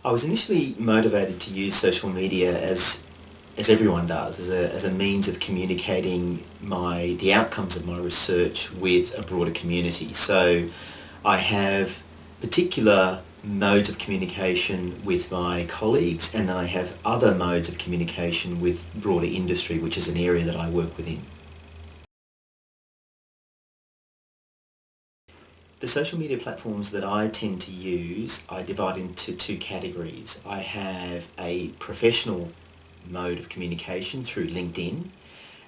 I was initially motivated to use social media as everyone does, as a means of communicating the outcomes of my research with a broader community. So I have particular modes of communication with my colleagues, and then I have other modes of communication with broader industry, which is an area that I work within. The social media platforms that I tend to use, I divide into two categories. I have a professional mode of communication through LinkedIn,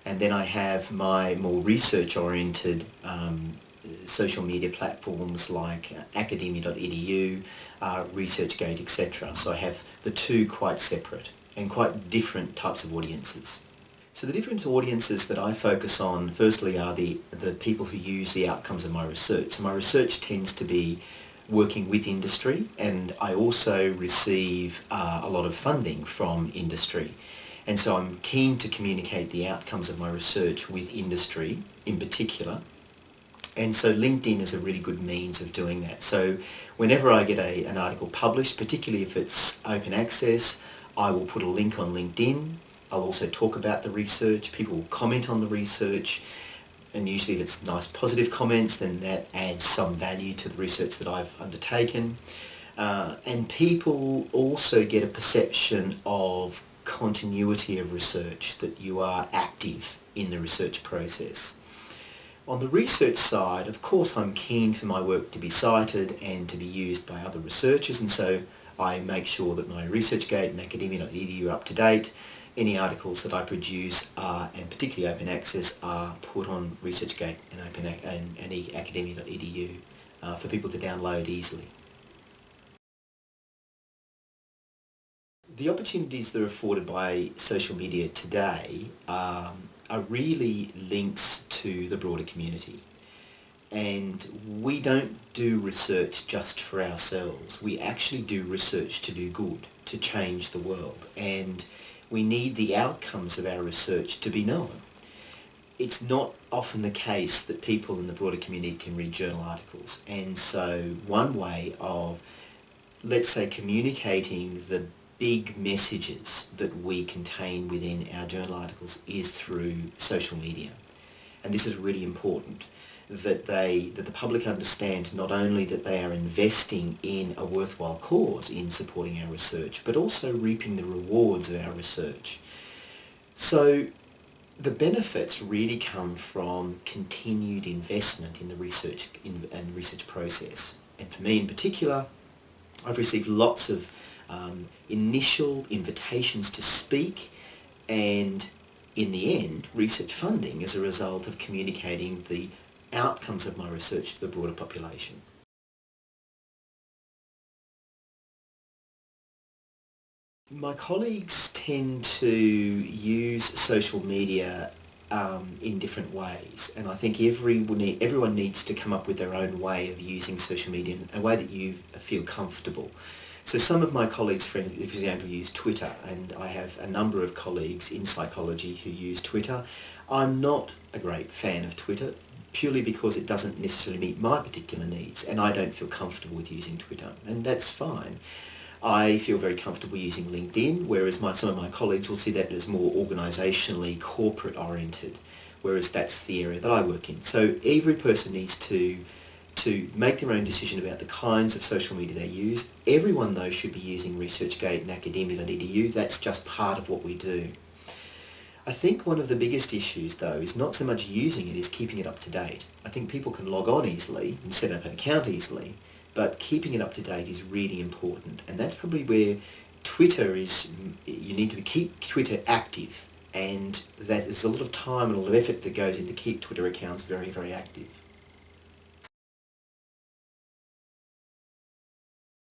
and then I have my more research-oriented social media platforms like academia.edu, ResearchGate, etc. So I have the two quite separate and quite different types of audiences. So the different audiences that I focus on firstly are the people who use the outcomes of my research. So my research tends to be working with industry, and I also receive a lot of funding from industry. And so I'm keen to communicate the outcomes of my research with industry in particular. And so LinkedIn is a really good means of doing that. So whenever I get an article published, particularly if it's open access, I will put a link on LinkedIn. I'll also talk about the research. People will comment on the research, and usually if it's nice positive comments, then that adds some value to the research that I've undertaken. And people also get a perception of continuity of research, that you are active in the research process. On the research side, of course, I'm keen for my work to be cited and to be used by other researchers, and so I make sure that my ResearchGate and academia.edu are up to date. Any articles that I produce, and particularly open access, are put on ResearchGate and academia.edu for people to download easily. The opportunities that are afforded by social media today are really links to the broader community. And we don't do research just for ourselves. We actually do research to do good, to change the world. And we need the outcomes of our research to be known. It's not often the case that people in the broader community can read journal articles. And so one way of, let's say, communicating the big messages that we contain within our journal articles is through social media. And this is really important, that the public understand not only that they are investing in a worthwhile cause in supporting our research, but also reaping the rewards of our research. So the benefits really come from continued investment in the research and research process. And for me in particular, I've received lots of initial invitations to speak, and in the end, research funding as a result of communicating the outcomes of my research to the broader population. My colleagues tend to use social media in different ways, and I think everyone needs to come up with their own way of using social media, in a way that you feel comfortable. So some of my colleagues, for example, use Twitter, and I have a number of colleagues in psychology who use Twitter. I'm not a great fan of Twitter, purely because it doesn't necessarily meet my particular needs, and I don't feel comfortable with using Twitter, and that's fine. I feel very comfortable using LinkedIn, whereas some of my colleagues will see that as more organisationally corporate oriented, whereas that's the area that I work in. So every person needs to make their own decision about the kinds of social media they use. Everyone, though, should be using ResearchGate and academia.edu. That's just part of what we do. I think one of the biggest issues, though, is not so much using it, is keeping it up to date. I think people can log on easily and set up an account easily, but keeping it up to date is really important. And that's probably where Twitter is, you need to keep Twitter active, and there's a lot of time and a lot of effort that goes into keep Twitter accounts very, very active.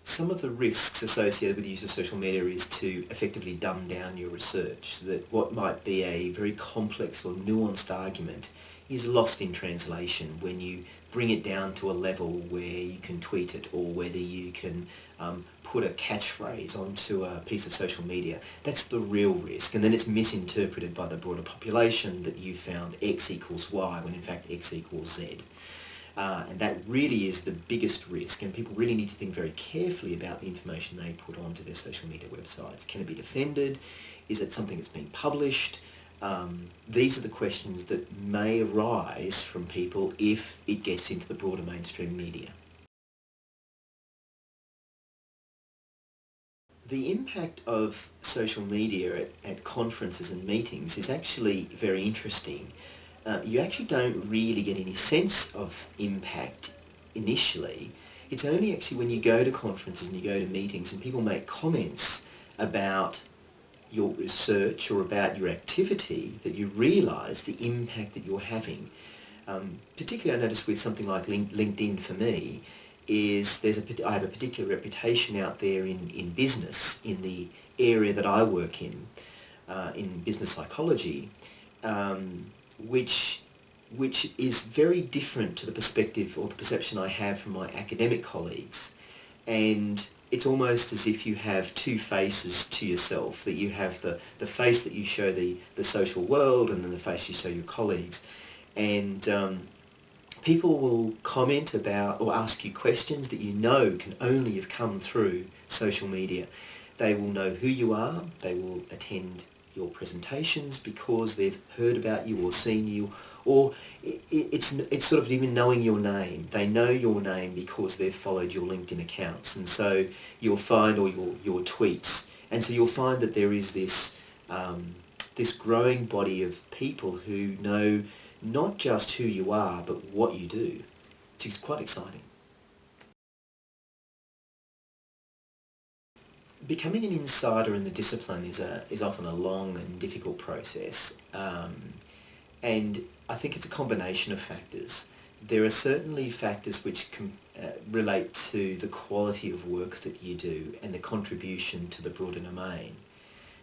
Some of the risks associated with the use of social media is to effectively dumb down your research, that what might be a very complex or nuanced argument is lost in translation when you bring it down to a level where you can tweet it, or whether you can put a catchphrase onto a piece of social media. That's the real risk, and then it's misinterpreted by the broader population that you found X equals Y when in fact X equals Z. And that really is the biggest risk, and people really need to think very carefully about the information they put onto their social media websites. Can it be defended? Is it something that's being published? These are the questions that may arise from people if it gets into the broader mainstream media. The impact of social media at conferences and meetings is actually very interesting. You actually don't really get any sense of impact initially. It's only actually when you go to conferences and you go to meetings and people make comments about your research or about your activity that you realise the impact that you're having. Particularly I notice with something like LinkedIn for me, is I have a particular reputation out there in business, in the area that I work in business psychology, which is very different to the perspective or the perception I have from my academic colleagues. And it's almost as if you have two faces to yourself, that you have the face that you show the social world and then the face you show your colleagues. And people will comment about or ask you questions that you know can only have come through social media. They will know who you are, they will attend your presentations because they've heard about you or seen you, or it's sort of even knowing your name. They know your name because they've followed your LinkedIn accounts, and so you'll find, or your tweets, and so you'll find that there is this growing body of people who know not just who you are, but what you do. It's quite exciting. Becoming an insider in the discipline is often a long and difficult process, and I think it's a combination of factors. There are certainly factors which relate to the quality of work that you do and the contribution to the broader domain.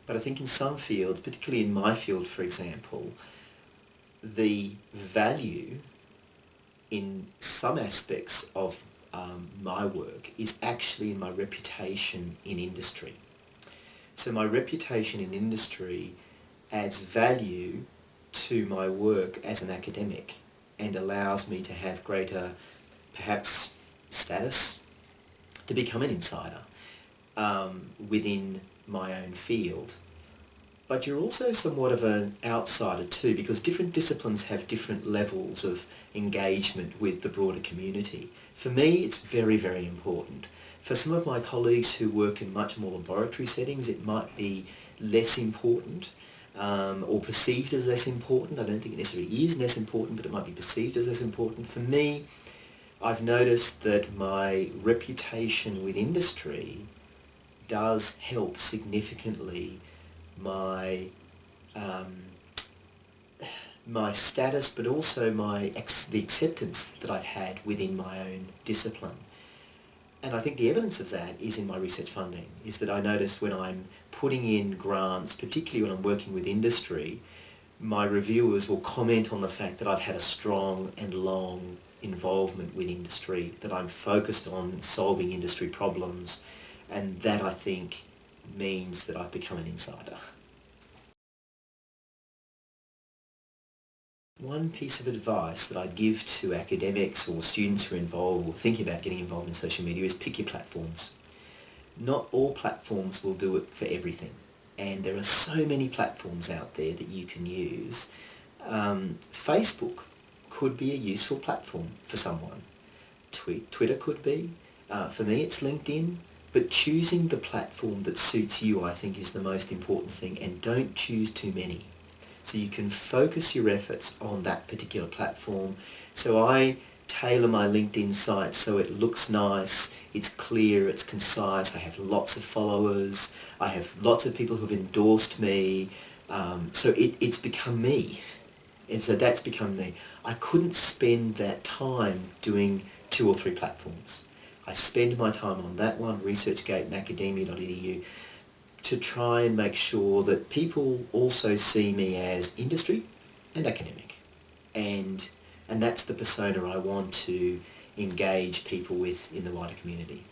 But I think in some fields, particularly in my field for example, the value in some aspects of my work is actually in my reputation in industry. So my reputation in industry adds value to my work as an academic and allows me to have greater, perhaps, status to become an insider within my own field. But you're also somewhat of an outsider too, because different disciplines have different levels of engagement with the broader community. For me, it's very, very important. For some of my colleagues who work in much more laboratory settings, it might be less important, or perceived as less important. I don't think it necessarily is less important, but it might be perceived as less important. For me, I've noticed that my reputation with industry does help significantly my status, but also the acceptance that I've had within my own discipline. And I think the evidence of that is in my research funding, is that I notice when I'm putting in grants, particularly when I'm working with industry, my reviewers will comment on the fact that I've had a strong and long involvement with industry, that I'm focused on solving industry problems, and that I think means that I've become an insider. One piece of advice that I'd give to academics or students who are involved or thinking about getting involved in social media is pick your platforms. Not all platforms will do it for everything, and there are so many platforms out there that you can use. Facebook could be a useful platform for someone. Twitter could be. For me it's LinkedIn. But choosing the platform that suits you, I think, is the most important thing, and don't choose too many. So you can focus your efforts on that particular platform. So I tailor my LinkedIn site so it looks nice, it's clear, it's concise, I have lots of followers, I have lots of people who've endorsed me, so it's become me. And so that's become me. I couldn't spend that time doing 2 or 3 platforms. I spend my time on that one, ResearchGate and academia.edu, to try and make sure that people also see me as industry and academic. And that's the persona I want to engage people with in the wider community.